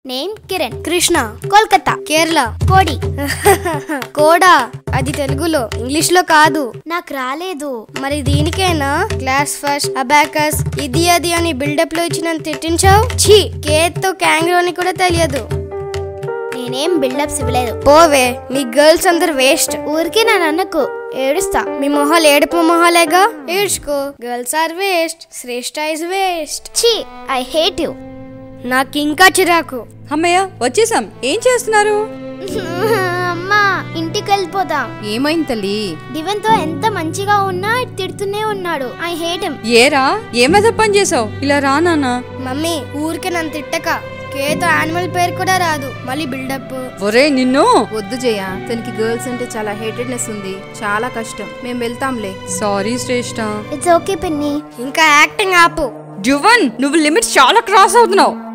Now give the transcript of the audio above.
Name Kiran. Krishna. Kolkata. Kerala. కోడి. కోడా అది తెలుగులో, ఇంగ్లీష్ లో కాదు. నాకు రాలేదు. మరి దీనికేనా క్లాస్ ఫస్ట్, అబాకస్, ఇది అది అని బిల్డప్ లో ఇచ్చి నన్ను తిట్టించావు? ఛీ, కేతో క్యాంగ్రో అని కూడా తెలియదు. నేనేం బిల్డప్స్ ఇవ్వలేదు. పోవే, మీ గర్ల్స్ అందరు వేస్ట్. ఊరికే నా అన్నకు ఏడుస్తా. మీ మొహాలు ఏడుపు మొహాలేగా, ఏడ్చుకో. Girls are waste, Shreshta is waste. ఛీ, ఐ హేట్ యు. నాకు ఇంకా చిరాకు. అమ్మయ్య, వచ్చేసాం. ఏం చేస్తున్నారు? అమ్మా, ఇంటికి వెళ్ళిపోదాం. ఏమైంది తల్లి? దివెన్ తో ఎంత మంచిగా ఉన్నా తిడుతూనే ఉన్నాడు. I hate him. ఏరా, ఏమైనా పని చేసావు? ఇలా రా నాన్న. మమ్మీ, ఊరికే నన్ను తిట్టక. కేతో యానిమల్ పేరు కూడా రాదు, మళ్ళీ బిల్డప్. ఒరే నిన్ను. వద్దు జయ, తనకి గర్ల్స్ అంటే చాలా హేటెడ్నెస్ ఉంది. చాలా కష్టం. మేము వెళ్తాంలే. సారీ శ్రేష్ఠ. ఇట్స్ ఓకే పిన్ని. ఇంకా యాక్టింగ్ ఆపు. జువన్, నువ్వు లిమిట్స్ చాలా క్రాస్ అవుతున్నావు.